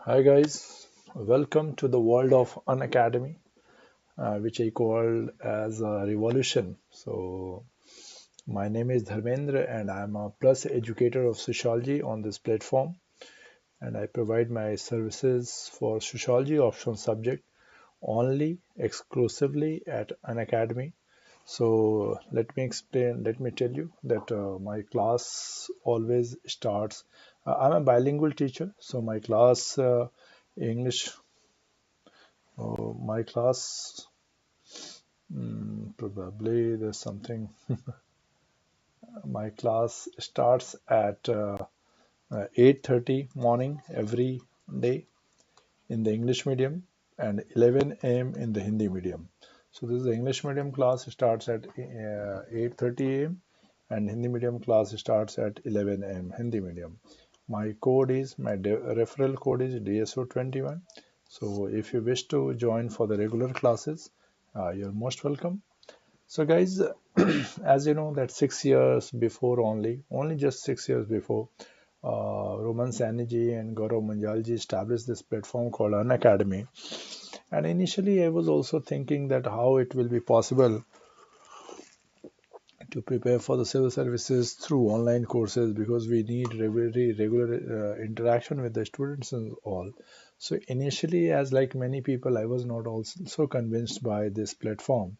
Hi guys, welcome to the world of Unacademy, which I called as a revolution. My name is Dharmendra and I'm a plus educator of sociology on this platform, and I provide my services for sociology optional subject only exclusively at Unacademy. So let me tell you that my class always starts. I'm a bilingual teacher, so my class English my class, probably there's something. My class starts at 8:30 morning every day in the English medium and 11 a.m. in the Hindi medium. So this is the English medium class starts at 8:30 a.m. and Hindi medium class starts at 11 a.m. Hindi medium. My referral code is DSO21. So if you wish to join for the regular classes, you're most welcome. So guys, as you know that 6 years before only just 6 years before, Roman Saniji and Gaurav Manjalji established this platform called Unacademy. And initially I was also thinking that how it will be possible to prepare for the civil services through online courses because we need regular interaction with the students and all. So initially, as like many people, I was not also so convinced by this platform.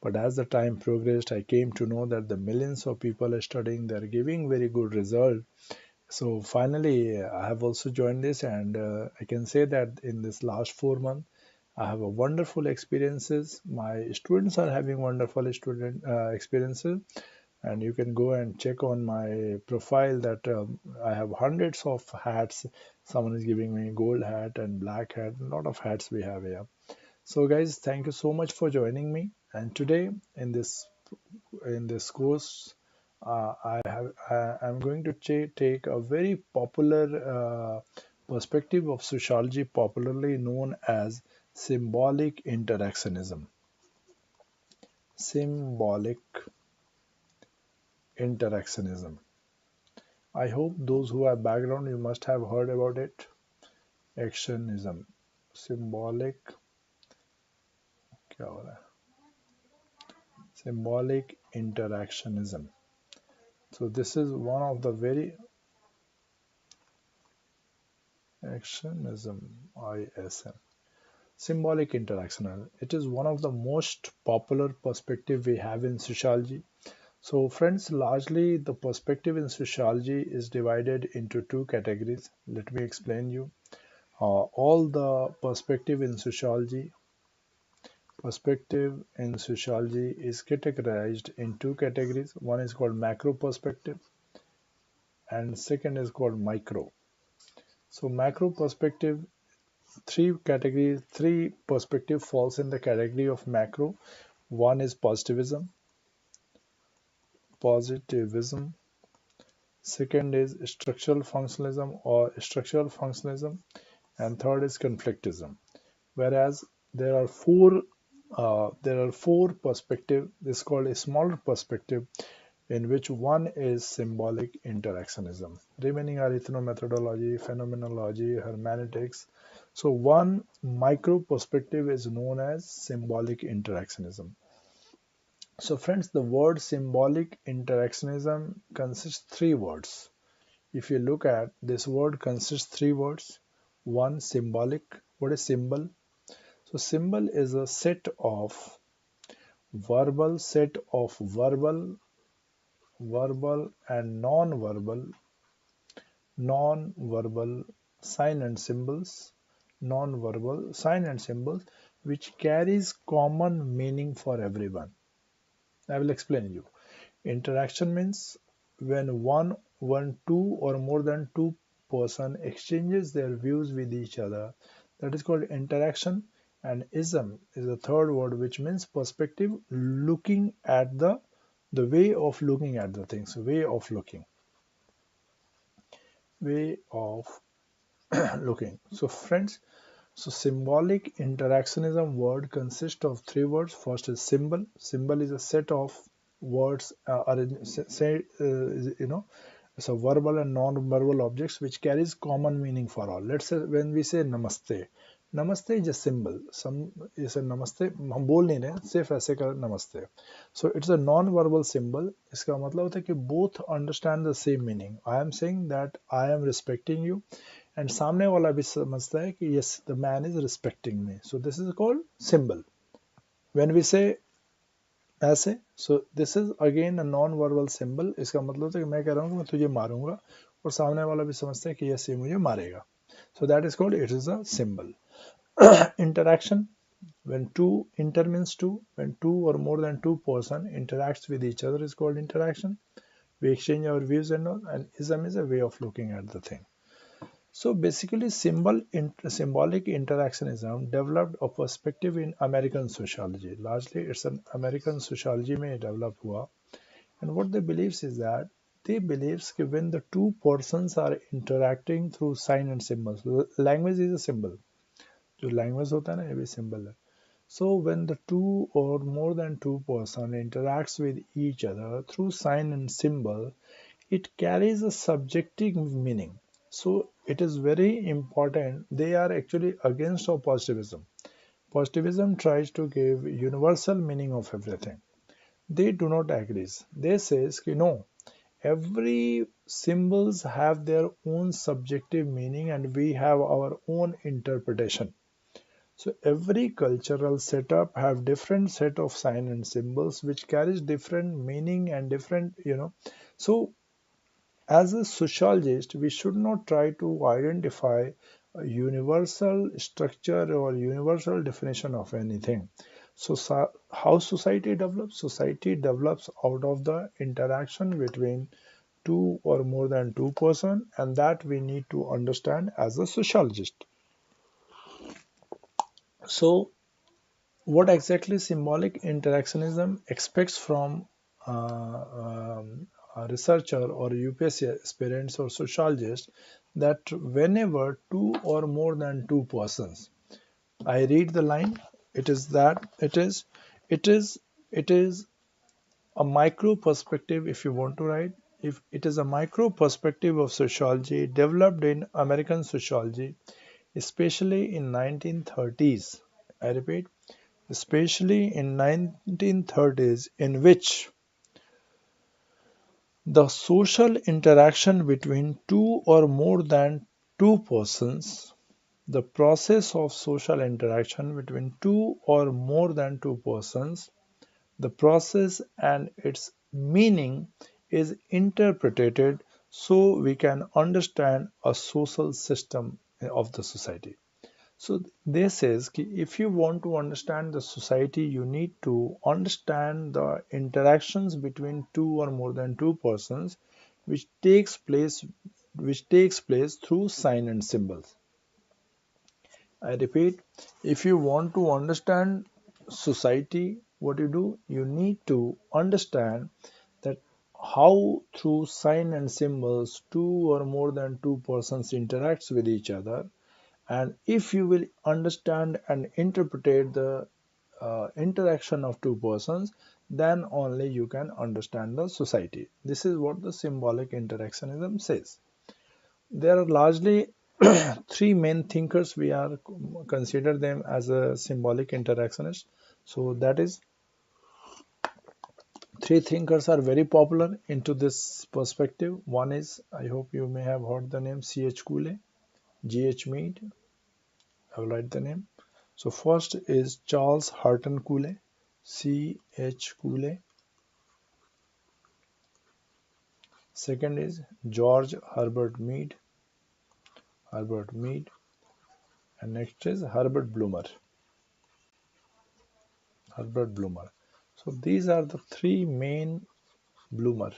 But as the time progressed, I came to know that the millions of people are studying, they're giving very good result. So finally, I have also joined this, and I can say that in this last 4 months, I have a wonderful experiences. My students are having wonderful student experiences, and you can go and check on my profile that I have hundreds of hats. Someone is giving me gold hat and black hat. A lot of hats we have here. So guys, thank you so much for joining me. And today in this course, I'm going to take a very popular perspective of sociology, popularly known as symbolic interactionism. Symbolic interactionism. I hope those who have background, you must have heard about it. Actionism. Symbolic. क्या हो रहा है? Symbolic interactionism. So this is one of the very actionism. ISM. Symbolic interactionism. It is one of the most popular perspective we have in sociology. So friends, largely the perspective in sociology is divided into two categories. Let me explain you. All the perspective in sociology is categorized in two categories. One is called macro perspective and second is called micro. So macro perspective, three perspective falls in the category of macro. One is positivism. Second is structural functionalism, and third is conflictism. Whereas there are four perspective. This is called a smaller perspective, in which one is symbolic interactionism. Remaining are ethnomethodology, phenomenology, hermeneutics. So one micro perspective is known as symbolic interactionism. So friends, the word symbolic interactionism consists three words. If you look at this word consists three words. One, symbolic. What is symbol? So symbol is a set of verbal and non-verbal sign and symbols which carries common meaning for everyone. I will explain you. Interaction means when two or more than two person exchanges their views with each other. That is called interaction. And ism is the third word, which means perspective, looking at the way of looking at the things, way of looking. So friends, so symbolic interactionism word consists of three words. First is symbol. Symbol is a set of words So verbal and non-verbal objects which carries common meaning for all. Let's say when we say namaste, namaste is a symbol. Some is a namaste. हम बोल नहीं रहे, सिर्फ ऐसे कर namaste. So it's a non-verbal symbol. इसका मतलब होता है कि both understand the same meaning. I am saying that I am respecting you, and सामने वाला भी समझता है कि yes, the man is respecting me. So this is called symbol. When we say ऐसे, सो this is again a non verbal symbol. इसका मतलब है कि मैं कह रहा हूँ कि मैं तुझे मारूंगा और सामने वाला भी समझता है कि यस ये मुझे मारेगा. So that is called it is a symbol. Interaction, when two inter means two, when two or more than two person interacts with each other is called interaction. We exchange our views and all, and ism is a way of looking at the thing. So basically, symbolic interactionism developed a perspective in American sociology. Largely, it's an American sociology may develop hua. And what they believes is that they believes that when the two persons are interacting through sign and symbols, language is a symbol. जो language होता है ना ये भी symbol है. So when the two or more than two person interacts with each other through sign and symbol, it carries a subjective meaning. So it is very important. They are actually against of positivism. Positivism tries to give universal meaning of everything. They do not agree. They says कि no, every symbols have their own subjective meaning and we have our own interpretation. So every cultural setup have different set of sign and symbols which carries different meaning and different, So as a sociologist, we should not try to identify a universal structure or universal definition of anything. So, how society develops? Society develops out of the interaction between two or more than two person, and that we need to understand as a sociologist. So, what exactly symbolic interactionism expects from a researcher or UPSC aspirants or sociologists, that whenever two or more than two persons, I read the line, it is that it is a micro perspective. If you want to write, if it is a micro perspective of sociology developed in American sociology, especially in 1930s. I repeat, especially in 1930s, in which the social interaction between two or more than two persons, the process of social interaction between two or more than two persons, the process and its meaning is interpreted so we can understand a social system of the society. So this says if you want to understand the society, you need to understand the interactions between two or more than two persons, which takes place through sign and symbols. I repeat, if you want to understand society, what you do, you need to understand that how through sign and symbols two or more than two persons interacts with each other, and if you will understand and interpret the interaction of two persons, then only you can understand the society. This is what the symbolic interactionism says. There are largely three main thinkers. We are consider them as a symbolic interactionist. So that is, three thinkers are very popular into this perspective. One is, I hope you may have heard the name, C.H. Cooley, G.H. Mead. I will write the name. So first is Charles Hurton Cooley, C.H. Cooley. Second is George Herbert Mead, and next is Herbert Bloomer. So these are the three main Bloomer.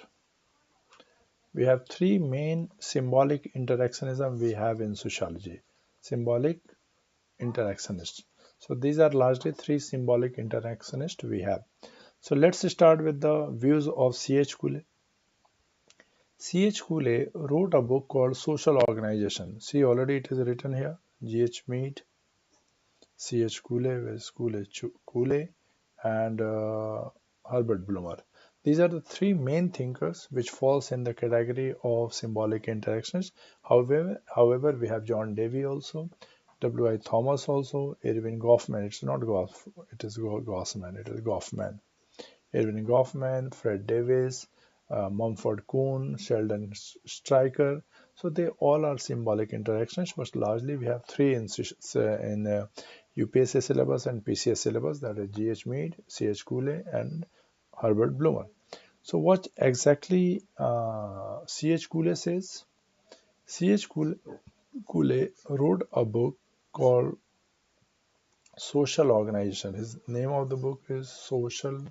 We have three main symbolic interactionism we have in sociology. Symbolic interactionists. So these are largely three symbolic interactionists we have. So let's start with the views of C.H. Cooley. C.H. Cooley wrote a book called Social Organization. See, already it is written here. G.H. Mead, C.H. Cooley, Cooley, and Herbert Bloomer. These are the three main thinkers which falls in the category of symbolic interactions. However, we have John Dewey also, W.I. Thomas also, Erwin Goffman. It's not Goff, it is Gossman, it is Goffman. Erwin Goffman, Fred Davis, Mumford Kuhn, Sheldon Stryker. So they all are symbolic interactions, but largely we have three in UPSC syllabus and PCS syllabus, that is G.H. Mead, C.H. Cooley, and Herbert Blumer. So what exactly C.H. Cooley says? C.H. Cooley wrote a book called Social Organization. His name of the book is Social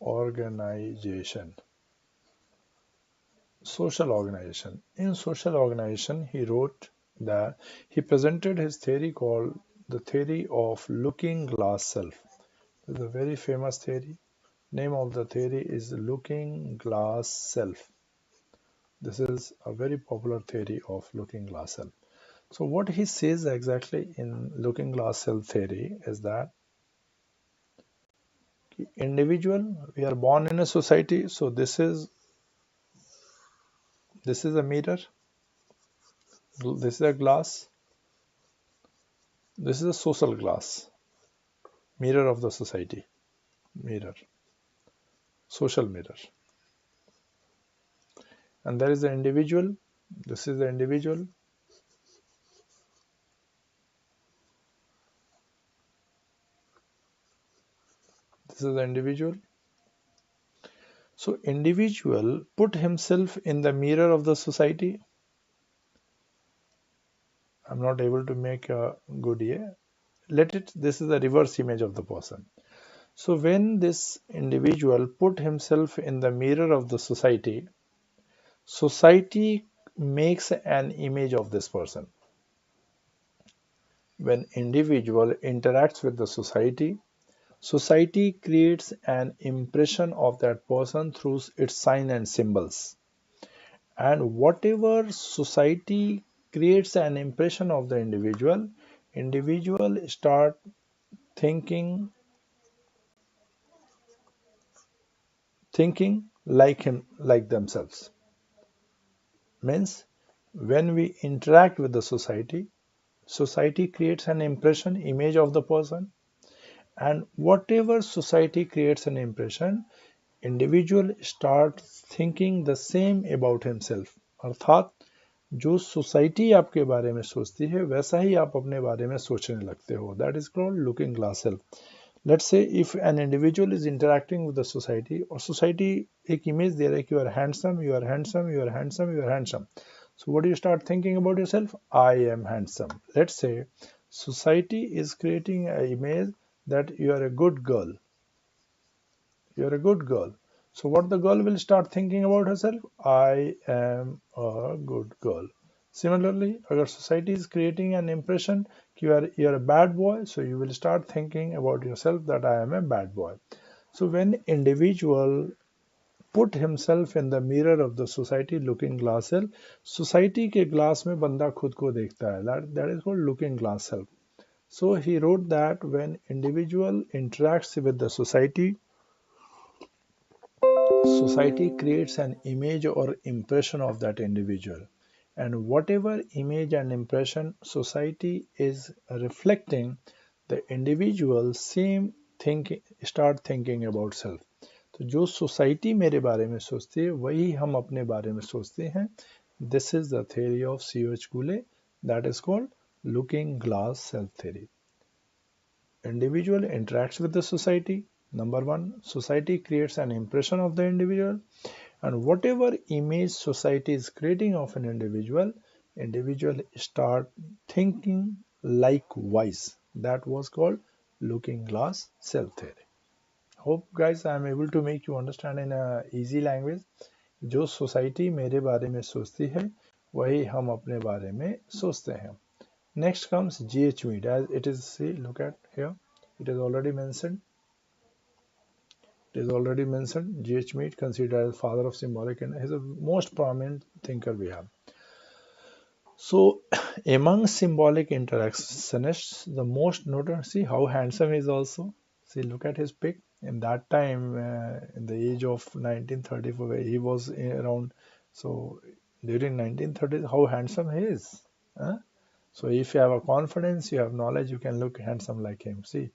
Organization. Social Organization. In Social Organization, he wrote that he presented his theory called the theory of looking glass self. It's a very famous theory. Name of the theory is looking glass self. This is a very popular theory of looking glass self. So what he says exactly in looking glass self theory is that individual, we are born in a society, so this is a mirror, this is a glass, this is a social glass, mirror of the society, mirror, social mirror. And there is the individual, this is the individual, this is the individual. So individual put himself in the mirror of the society. I'm not able to make a good year. This is the reverse image of the person. So when this individual put himself in the mirror of the society, society makes an image of this person. When individual interacts with the society, society creates an impression of that person through its sign and symbols. And whatever society creates an impression of the individual start thinking like themselves. Means when we interact with the society creates an image of the person, and whatever society creates an impression, individual starts thinking the same about himself. अर्थात जो society आपके बारे में सोचती है वैसा ही आप अपने बारे में सोचने लगते हो. That is called looking glass self. Let's say if an individual is interacting with the society, or society एक image दे रहा है कि you are handsome, you are handsome, you are handsome, you are handsome. So what do you start thinking about yourself? I am handsome. Let's say society is creating an image that you are a good girl. You are a good girl. So what the girl will start thinking about herself? I am a good girl. Similarly, agar society is creating an impression you are a bad boy, so you will start thinking about yourself that I am a bad boy. So when individual put himself in the mirror of the society looking glass self, society के glass में बंदा खुद को देखता है. That is called looking glass self. So he wrote that when individual interacts with the society creates an image or impression of that individual, and whatever image and impression society is reflecting, the individual start thinking about self. तो जो society मेरे बारे में सोचती है वही हम अपने बारे में सोचते हैं. This is the theory of C.H. Cooley, that is called looking glass self theory. Individual interacts with the society. Number one, society creates an impression of the individual, and whatever image society is creating of an individual start thinking likewise. That was called looking glass self theory. Hope guys I am able to make you understand in a easy language. जो society मेरे बारे में सोचती है वही हम अपने बारे में सोचते हैं. Next comes G.H. Mead. As it is, see, look at here. It is already mentioned. G.H. Mead, considered as father of symbolic, and is the most prominent thinker we have. So, among symbolic interactionists, the most noted, see how handsome he is also. See, look at his pic. In that time, in the age of 1934, he was around. So during 1930s, how handsome he is. Huh? So if you have a confidence, you have knowledge, you can look handsome like him. See,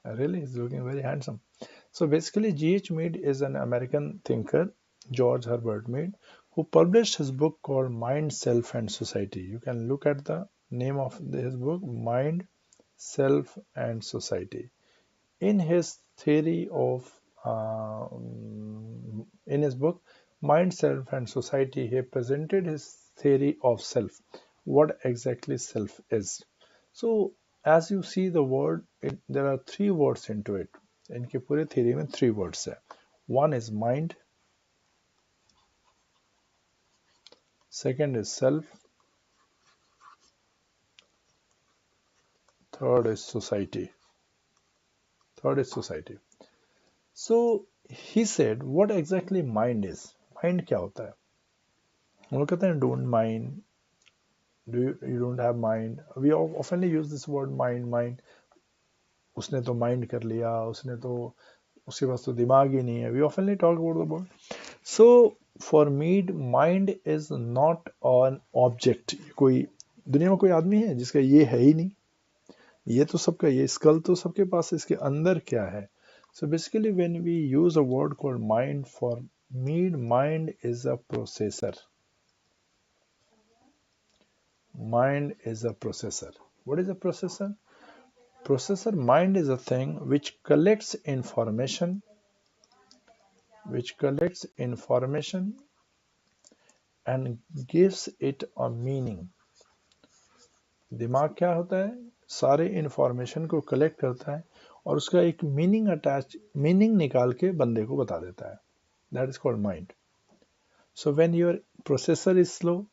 really, he's looking very handsome. So basically, G.H. Mead is an American thinker, George Herbert Mead, who published his book called Mind, Self, and Society. You can look at the name of his book, Mind, Self, and Society. In his theory of, in his book, Mind, Self, and Society, he presented his theory of self, what exactly self is. So, as you see the word, there are three words into it. इनकी पूरी theory में three words है. One is mind, second is self, third is society. Third is society. So he said, what exactly mind is? Mind क्या होता है? हम लोग कहते हैं don't mind, you don't have mind. We oftenly use this word mind. उसने तो mind कर लिया, उसने तो उसके पास तो दिमाग ही नहीं है. We oftenly talk about the word. So for me, mind is not an object. कोई दुनिया में कोई आदमी है जिसका ये है ही नहीं. ये तो सबका, ये स्कल तो सबके पास है, इसके अंदर क्या है? So basically when we use a word called mind, for me mind is a processor. Mind is a processor. What is a processor? Processor mind is a thing which collects information and gives it a meaning. दिमाग क्या होता है? सारे information को collect करता है और उसका एक मीनिंग निकाल के बंदे को बता देता है. That is called mind. So when your processor is slow,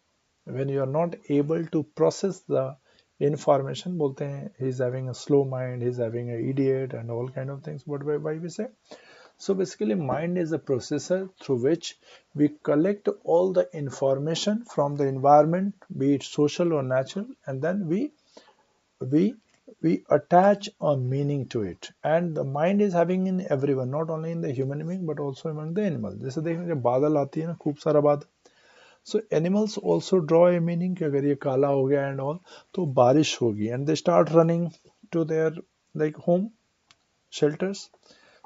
when you are not able to process the information, बोलते हैं he is having a slow mind, he is having an idiot and all kind of things. What why we say? So basically mind is a processor through which we collect all the information from the environment, be it social or natural, and then we attach a meaning to it. And the mind is having in everyone, not only in the human being but also among the animals. जैसे देखने जब बादल आती है ना, खूब सारा बादल, so animals also draw a meaning कि अगर ये काला हो गया and all तो बारिश होगी, and they start running to their like home shelters.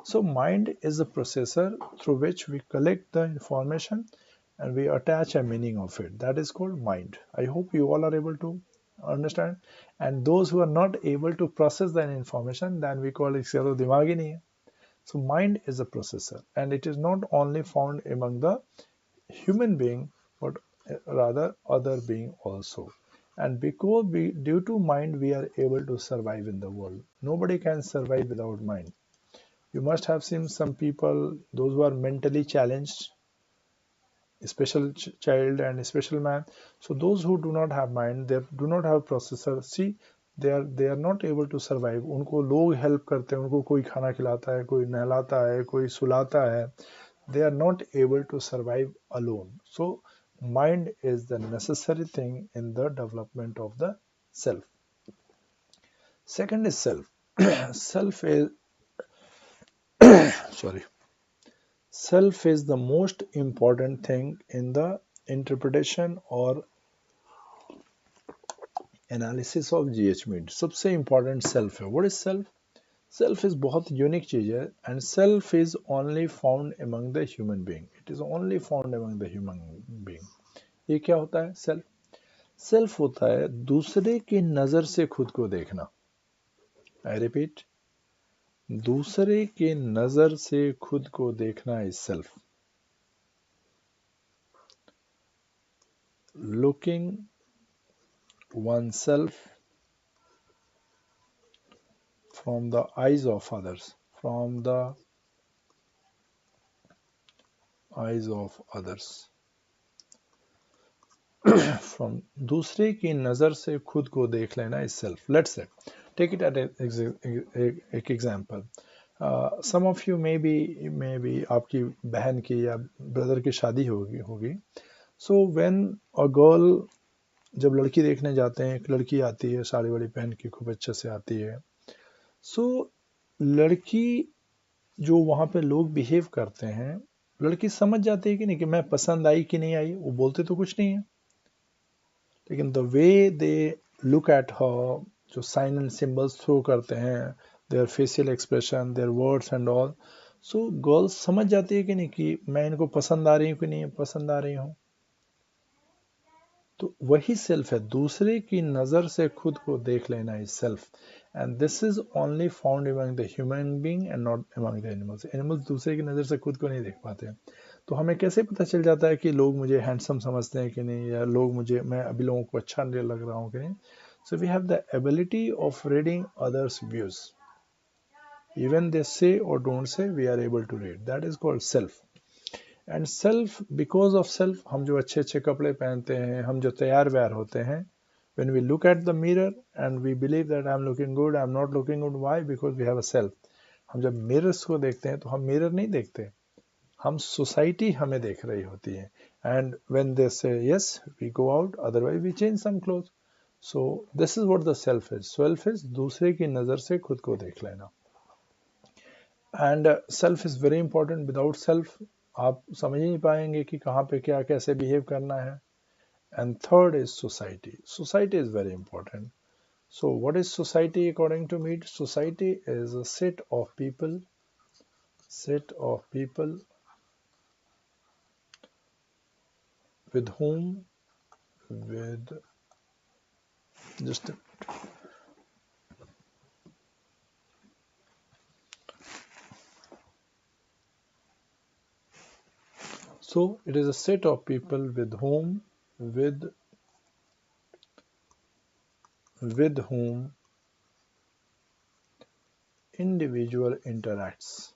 So mind is a processor through which we collect the information and we attach a meaning of it. That is called mind. I hope you all are able to understand. And those who are not able to process that information, then we call it इसका तो दिमाग ही नहीं है. So mind is a processor, and it is not only found among the human being but rather other being also. And because due to mind we are able to survive in the world. Nobody can survive without mind. You must have seen some people, those who are mentally challenged, special child and special man. So those who do not have mind, they do not have processor. See, they are not able to survive. उनको लोग help करते हैं, उनको कोई खाना खिलाता है, कोई नहलाता है, कोई सुलाता है. They are not able to survive alone. So mind is the necessary thing in the development of the self. Second is self. Self is sorry. Self is the most important thing in the interpretation or analysis of GH Mead. सबसे important self है. What is self? Self is बहुत unique चीज है, and self is only found among the human being. It is only found among the human being. ये क्या होता है? Self. Self होता है दूसरे की नजर से खुद को देखना. I repeat. दूसरे के नजर से खुद को देखना is self. Looking oneself from the eyes of others. From the eyes of others. From दूसरे की नजर से खुद को देख लेना is self. Let's say, take it at an example. Some of you maybe आपकी बहन की या ब्रदर की शादी होगी. So when a girl, जब लड़की देखने जाते हैं, एक लड़की आती है साड़ी वाड़ी पहन के, खूब अच्छे से आती है. So लड़की जो वहां पे लोग बिहेव करते हैं, लड़की समझ जाती है कि नहीं कि मैं पसंद आई कि नहीं आई, वो बोलते तो कुछ नहीं है, लेकिन the way they look at her, जो साइन एंड सिंबल्स थ्रो करते हैं, their facial expression, their words and all, so girls समझ जाती है कि नहीं कि मैं इनको पसंद आ रही हूँ कि नहीं पसंद आ रही हूँ। तो वही सेल्फ है, दूसरे की नज़र से खुद को देख लेना is self, and this is only found among the human being and not among the animals. Animals दूसरे की नज़र से खुद को नहीं देख पाते हैं। तो हमें कैसे पता चल जाता है कि लोग मुझे हैंडसम समझते हैं कि नहीं, या लोग मुझे, मैं अभी लोगों को अच्छा नहीं लग रहा हूँ कि नहीं। So we have the ability of reading others views, even they say और don't say, we are able to read, that is called self. And self, because of self, हम जो अच्छे अच्छे कपड़े पहनते हैं, हम जो तैयार व्यार होते हैं, when we look at the mirror and we believe that I'm looking good, I'm not looking good, why? Because we have a self। हम जब मिरर्स को देखते हैं तो हम मिरर नहीं देखते, हम सोसाइटी हमें देख रही होती है। And when they say yes, we go out, otherwise we change some cloth. So this is what the self is. Self is दूसरे की नजर से खुद को देख लेना, and self is very important. Without self आप समझ ही नहीं पाएंगे कि कहाँ पे क्या कैसे बिहेव करना है। And third is society. Society is very important. So what is society according to me? Society is a set of people with whom, with, just a, so it is a set of people with whom individual interacts,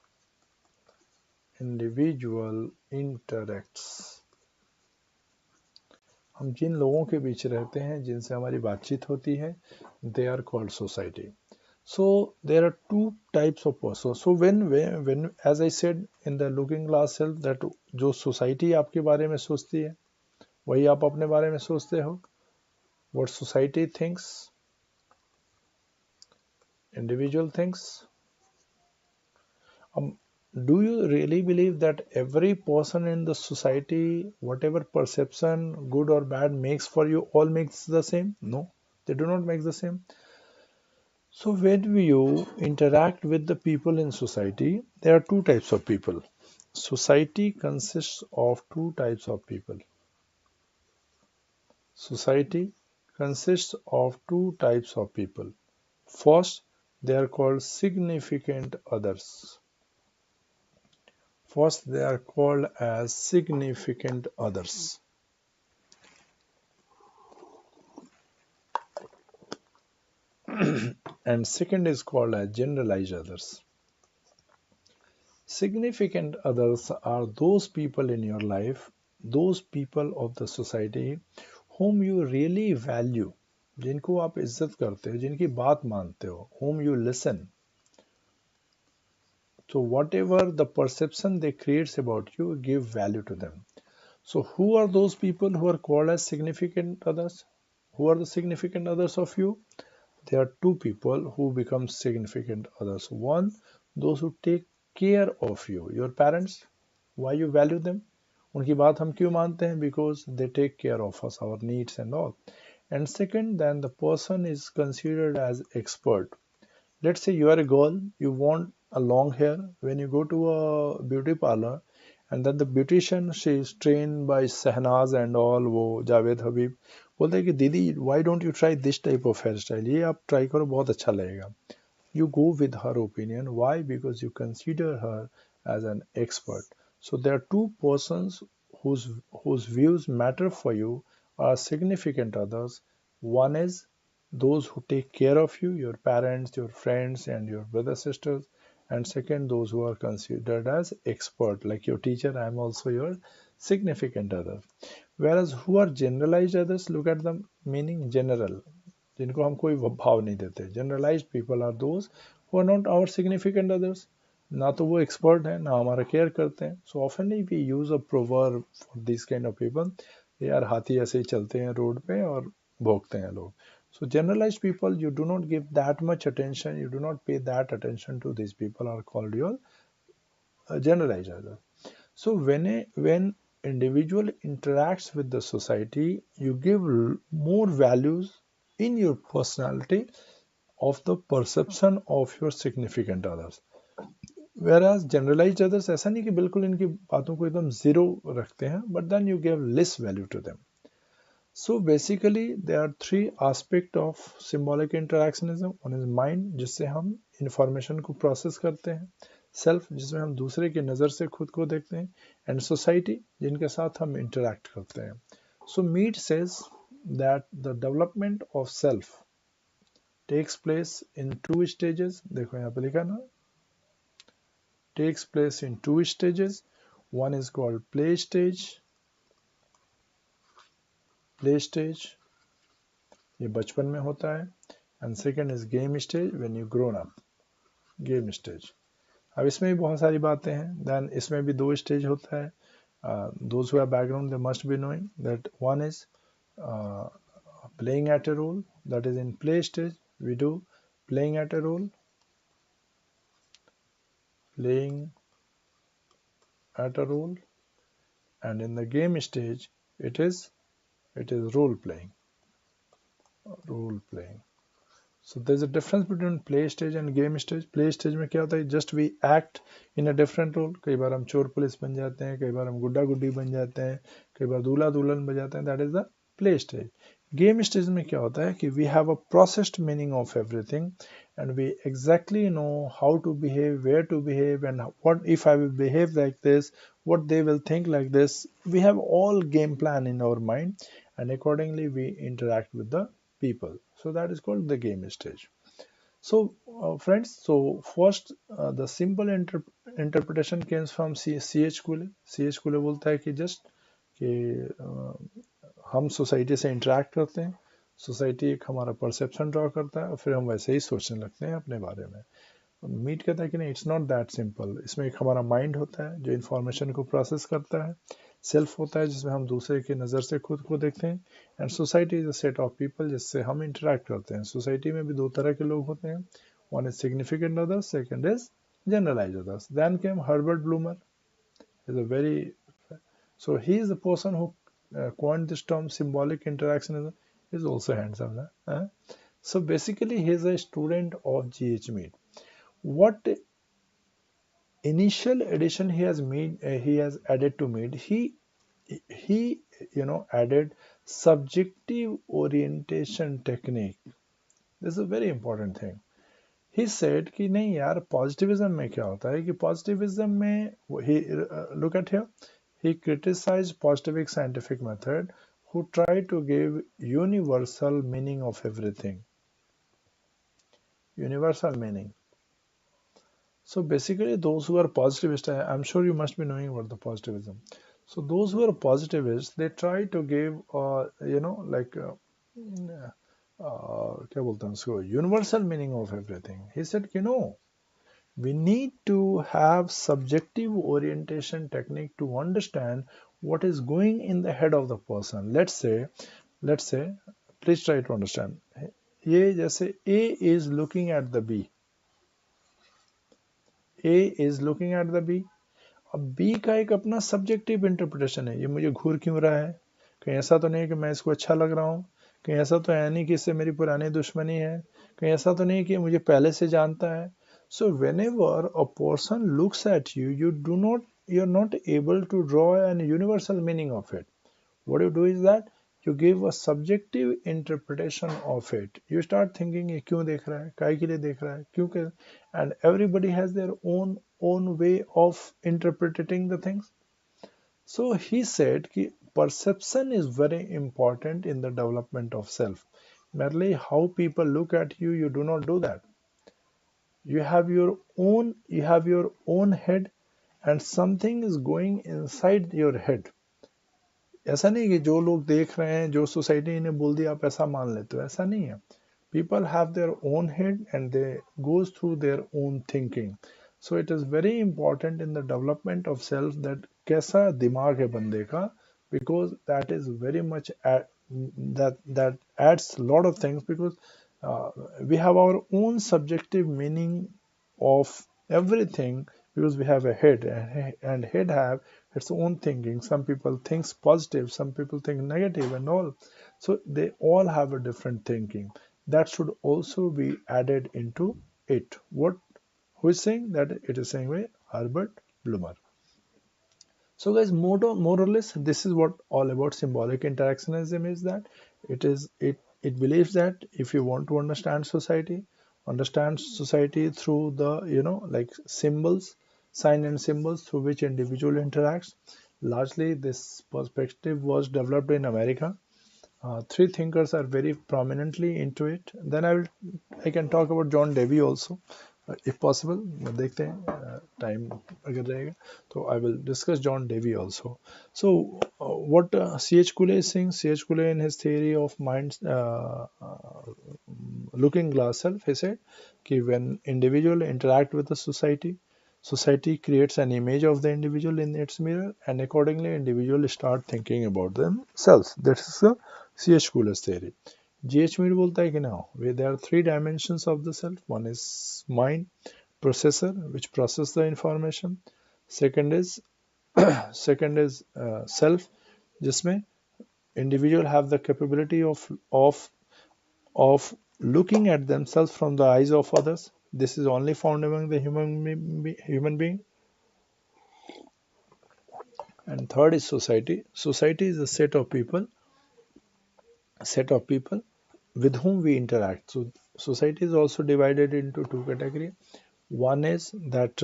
हम जिन लोगों के बीच रहते हैं, जिनसे हमारी बातचीत होती है, they are called society. So there are two types of persons. So when as I said in the looking glass self, that जो society आपके बारे में सोचती है वही आप अपने बारे में सोचते हो। What society thinks, individual thinks. Do you really believe that every person in the society, whatever perception, good or bad, makes for you, all makes the same? No, they do not make the same. So when you interact with the people in society, there are two types of people. Society consists of two types of people. Society consists of two types of people. First, they are called significant others. First, they are called as significant others. And second is called as generalized others. Significant others are those people in your life, those people of the society whom you really value, जिनको आप इज्जत करते हो, जिनकी बात मानते हो, whom you listen. So whatever the perception they create about you, give value to them. So who are those people who are called as significant others? Who are the significant others of you? There are two people who become significant others. One, those who take care of you, your parents. Why you value them? उनकी बात हम क्यों मानते हैं? Because they take care of us, our needs and all. And second, then the person is considered as expert. Let's say you are a girl, you want a long hair. When you go to a beauty parlor, and then the beautician, she is trained by Sahnaz and all, वो जावेद हबीब बोलते हैं कि दीदी, why don't you try this type of hairstyle, ये आप try करो, बहुत अच्छा लगेगा. You go with her opinion. Why? Because you consider her as an expert. So there are two persons whose views matter for you, are significant others. One is those who take care of you, your parents, your friends, and your brothers, sisters. And second, those who are considered as expert, like your teacher. I am also your significant other. Whereas who are generalized others, look at the meaning general, जिनको हम कोई भाव नहीं देते. Generalised people are those who are not our significant others. ना तो वो expert हैं, ना हमारा केयर करते हैं. सो ऑफनली we use a proverb for this kind of people. यार हाथी ऐसे ही चलते हैं रोड पे और भोंकते हैं लोग. So generalized people, you do not give that much attention, you do not pay that attention to. These people are called your generalizers. So when individual interacts with the society, you give more values in your personality of the perception of your significant others. Whereas generalized others, ऐसा नहीं कि बिल्कुल इनकी बातों को एकदम zero रखते हैं, but then you give less value to them. So basically there are three aspects of symbolic interactionism. One is mind, जिससे हम information को process करते हैं, self, जिसमें हम दूसरे की नज़र से खुद को देखते हैं, and society, जिनके साथ हम interact करते हैं. So Mead says that the development of self takes place in two stages. देखो यहाँ पे लिखा ना, takes place in two stages. One is called play stage, ये बचपन में होता है, and second is game stage when you grown up, game stage. अब इसमें भी बहुत सारी बातें हैं. Then इसमें भी दो स्टेज होता है. Those who have background, they must be knowing that one is uh, playing at a role, that is in play stage we do playing at a role, and in the game stage it is role playing. So there's a difference between play stage and game stage. Play stage में क्या होता है, just we act in a different role. कई बार हम चोर police बन जाते हैं, कई बार हम गुड्डा गुड्डी बन जाते हैं, कई बार दूल्हा दुल्हन बन जाते हैं. That is the play stage. Game stage में क्या होता है कि we have a processed meaning of everything and we exactly know how to behave, where to behave, and what if I will behave like this, what they will think like this. We have all game plan in our mind and accordingly we interact with the people. So that is called the game stage. So friends, so first the simple interpretation comes from CH Kule. CH Kule बोलता है कि just कि हम society से interact करते हैं, society एक हमारा परसेप्शन ड्रॉ करता है और फिर हम वैसे ही सोचने लगते हैं अपने बारे में. मीट कहता है कि नहीं, इट्स नॉट दैट सिंपल. इसमें एक हमारा माइंड होता है जो इन्फॉर्मेशन को प्रोसेस करता है, सेल्फ होता है जिसमें हम दूसरे की नज़र से खुद को देखते हैं, and society is a set of people जिससे हम इंटरेक्ट करते हैं. सोसाइटी में भी दो तरह के लोग होते हैं, one is significant others, second is generalised others. Then came Herbert Blumer, is a very, so he is the person who coined this term symbolic interactionism. Is also handsome, huh? So basically he is a student of G.H. Mead. What initial addition he has made, he has added to Mead, he added subjective orientation technique. This is a very important thing. He said कि नहीं यार, positivism में क्या होता है कि positivism में look at here, he criticized positive scientific method who tried to give universal meaning of everything. Universal meaning. So basically those who are positivists, I'm sure you must be knowing about the positivism. So those who are positivists, they try to give क्या बोलते हैं उसको, universal meaning of everything. He said कि no, we need to have subjective orientation technique to understand what is going in the head of the person. Let's say, please try to understand. ये जैसे A is looking at the B. A is looking at the B. अब B का एक अपना subjective interpretation है, ये मुझे घूर क्यों रहा है, कहीं ऐसा तो नहीं कि मैं इसको अच्छा लग रहा हूँ, कहीं ऐसा तो है नहीं कि इससे मेरी पुरानी दुश्मनी है, कहीं ऐसा तो नहीं कि मुझे पहले से जानता है. So whenever a person looks at you, you're not able to draw an universal meaning of it. What you do is that you give a subjective interpretation of it. You start thinking ये क्यों देख रहा है, काहे के लिए देख रहा है, क्यों के, and everybody has their own way of interpreting the things. So he said कि perception is very important in the development of self. Merely how people look at you, you do not do that. You have your own head and something is going inside your head. ऐसा नहीं कि जो लोग देख रहे हैं, जो society ने बोल दिया आप ऐसा मान लेते हो, ऐसा नहीं है. People have their own head and they goes through their own thinking. So it is very important in the development of self that कैसा दिमाग है बंदे का, because that is very much that adds a lot of things, because uh, we have our own subjective meaning of everything, because we have a head, and head have its own thinking. Some people thinks positive, some people think negative and all, so they all have a different thinking. That should also be added into it. What, who is saying that? It is saying by Herbert Blumer. So guys, more or less, this is what all about symbolic interactionism is, that it believes that if you want to understand society through the, like symbols, sign and symbols through which individual interacts. Largely, this perspective was developed in America. Three thinkers are very prominently into it. Then I can talk about John Dewey also, if possible. देखते हैं time अगर रहेगा, तो I will discuss John Dewey also. So what C.H. Cooley is saying, C.H. Cooley in his theory of mind, looking glass self, he said कि when individual interact with the society, society creates an image of the individual in its mirror, and accordingly individual start thinking about themselves. That is the C.H. Cooley's theory. G.H. Mead बोलता है कि now there are three dimensions of the self. One is mind, processor, which process the information. Second is self, जिसमें individual have the capability of looking at themselves from the eyes of others. This is only found among the human being. And third is society. Society is a set of people with whom we interact. So society is also divided into two categories. One is that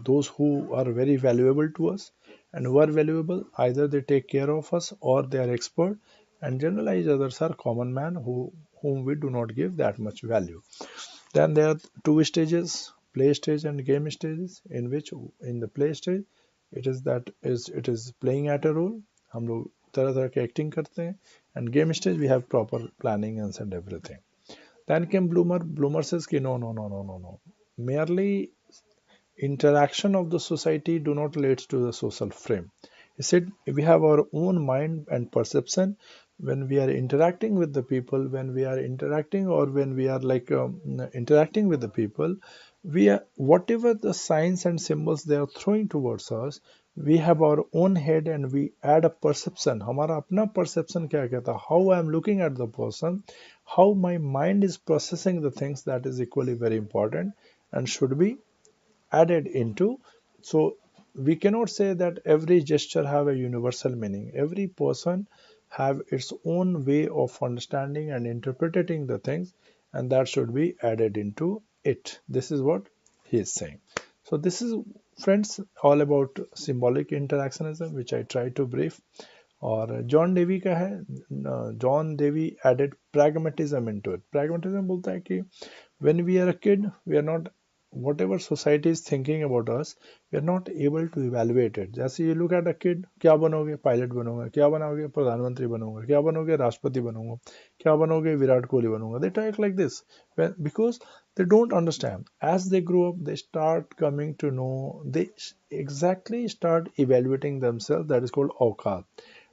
those who are very valuable to us, and who are valuable, either they take care of us or they are expert, and generalized others are common man whom we do not give that much value. Then there are two stages, play stage and game stages, in which in the play stage it is playing at a role. हम लोग तरह तरह के acting करते हैं, and game stage we have proper planning and everything. Then came Bloomer. Bloomer says कि no, no, no, no, no, no. Merely interaction of the society do not lead to the social frame. He said we have our own mind and perception. When we are interacting with the people, when we are interacting, or when we are like interacting with the people, we are, whatever the signs and symbols they are throwing towards us, we have our own head and we add a perception. हमारा अपना perception क्या कहता है? How I am looking at the person, how my mind is processing the things, that is equally very important and should be added into. So we cannot say that every gesture have a universal meaning. Every person have its own way of understanding and interpreting the things, and that should be added into it. This is what he is saying. So this is, friends, all about symbolic interactionism, which I try to brief. और John Dewey का है, John Dewey added pragmatism into it. Pragmatism बोलता है कि when we are a kid, we are not, whatever society is thinking about us, we are not able to evaluate it. जैसे you look at a kid, क्या बनोगे? Pilot बनोगे? क्या बनोगे? प्रधानमंत्री बनोगे? क्या बनोगे? राष्ट्रपति बनोगे? क्या बनोगे? विराट कोहली बनोगे? They talk like this because they don't understand. As they grow up, they start coming to know, they exactly start evaluating themselves. That is called औकात.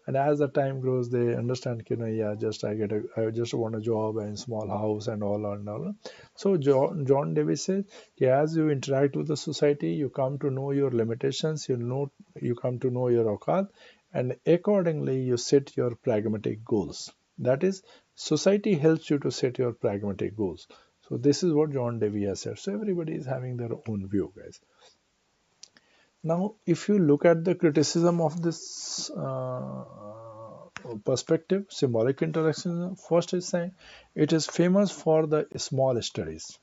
And as the time grows, they understand, yeah, I just want a job and small house and all and all. So John Davis says, as you interact with the society, you come to know your limitations, you come to know your aukat, and accordingly you set your pragmatic goals. That is, society helps you to set your pragmatic goals. So this is what John Dewey has said. So everybody is having their own view, guys. Now, if you look at the criticism of this perspective, symbolic interaction, first is saying it is famous for the small studies.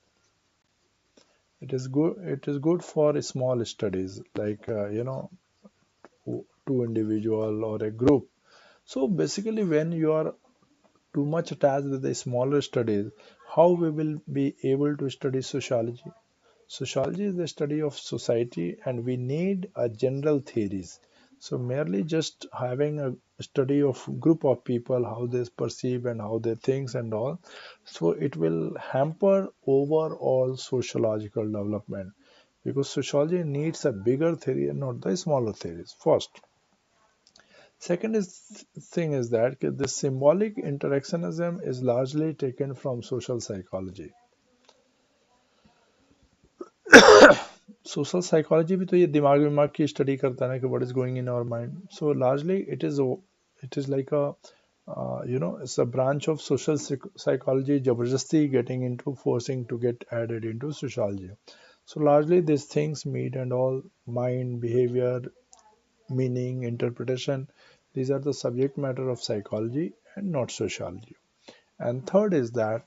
It is good. It is good for small studies, like two individual or a group. So basically, when you are too much attached with the smaller studies, how we will be able to study sociology? Sociology is the study of society, and we need a general theories. So merely just having a study of group of people, how they perceive and how they think and all, so it will hamper overall sociological development, because sociology needs a bigger theory and not the smaller theories. First, Second is thing is that the symbolic interactionism is largely taken from social psychology. Social psychology भी तो ये दिमाग विमाग की study करता है ना कि what is going in our mind so largely it is like a it's a branch of social psychology jabardasti getting into forcing to get added into sociology. So largely these things meet and all mind behavior meaning interpretation, these are the subject matter of psychology and not sociology. And third is that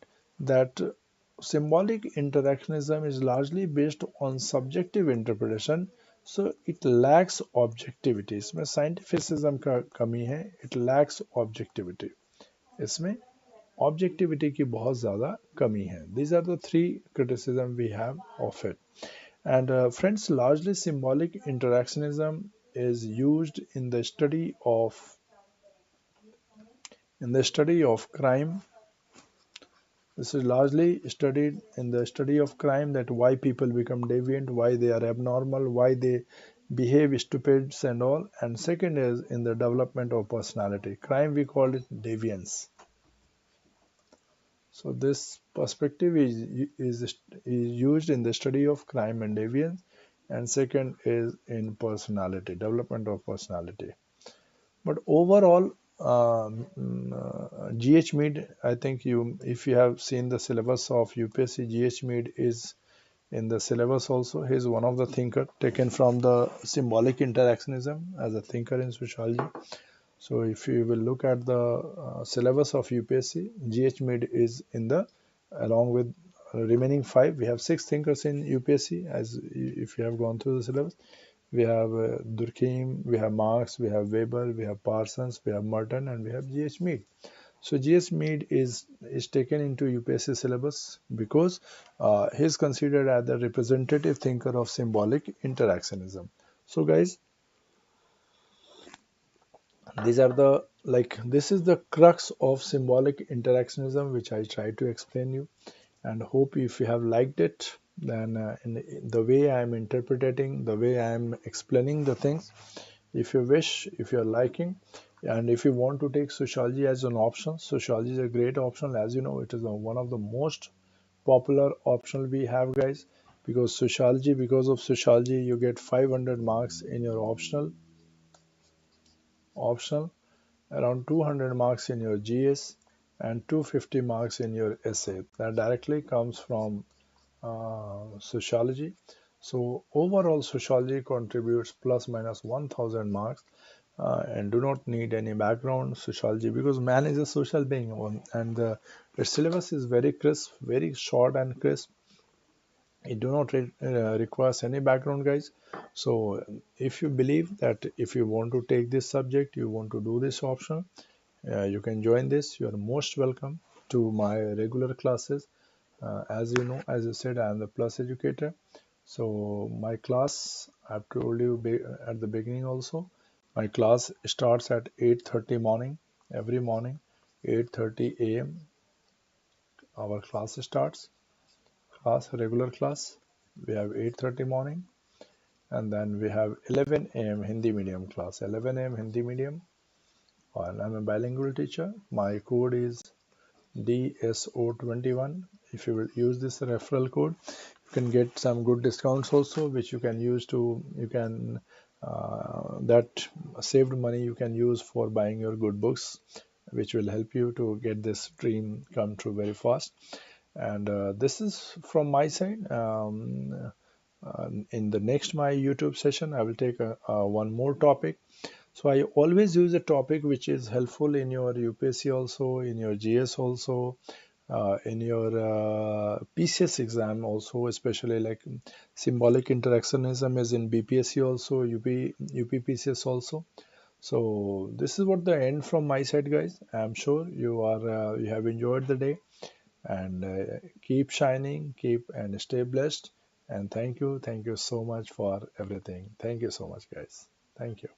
symbolic interactionism is largely based on subjective interpretation, so it lacks objectivity. इसमें scientificism का कमी है, it lacks objectivity. इसमें objectivity की बहुत ज़्यादा कमी है. These are the three criticism we have of it. And friends, largely symbolic interactionism is used in the study of crime. This is largely studied in the study of crime, that why people become deviant, why they are abnormal, why they behave stupid and all. And second is in the development of personality. Crime we call it deviance. So this perspective is used in the study of crime and deviance, and second is in personality, development of personality. But overall, GH Mid, I think if you have seen the syllabus of UPSC, GH Mid is in the syllabus also. He is one of the thinker taken from the symbolic interactionism as a thinker in sociology. So if you will look at the syllabus of UPSC, GH Mid is in the, along with remaining five. We have six thinkers in UPSC, as if you have gone through the syllabus. We have Durkheim, we have Marx, we have Weber, we have Parsons, we have Merton, and we have GH Mead. So GH Mead is taken into UPSC syllabus because he is considered as the representative thinker of symbolic interactionism. So guys, these are the, like, this is the crux of symbolic interactionism, which I try to explain you, and hope if you have liked it, then in the way I am interpreting, the way I am explaining the things, if you wish, if you are liking, and if you want to take sociology as an option, sociology is a great option. As you know, it is one of the most popular optional we have, guys, because of sociology you get 500 marks in your optional, around 200 marks in your GS, and 250 marks in your essay. That directly comes from sociology. So overall sociology contributes plus minus 1000 marks, and do not need any background sociology, because man is a social being, and the syllabus is very crisp, very short and crisp. It do not requires any background, guys. So if you believe that if you want to take this subject, you want to do this option, you can join this. You are most welcome to my regular classes. As you know, as I said, I am the plus educator. So my class, I've told you at the beginning also, my class starts at 8:30 morning, every morning, 8:30 a.m. Our class starts, regular class. We have 8:30 morning, and then we have 11 a.m. Hindi medium class, 11 a.m. Hindi medium, and I'm a bilingual teacher. My code is DSO21. If you will use this referral code, you can get some good discounts also, which you can use to, you can, that saved money you can use for buying your good books, which will help you to get this dream come true very fast. And this is from my side. In the next my YouTube session, I will take one more topic. So I always use a topic which is helpful in your UPSC also, in your GS also, in your PCS exam also, especially like symbolic interactionism is in BPSC also, UPPCS also. So this is what the end from my side, guys. I'm sure you have enjoyed the day, and keep shining, keep and stay blessed. And thank you so much for everything. Thank you so much, guys. Thank you.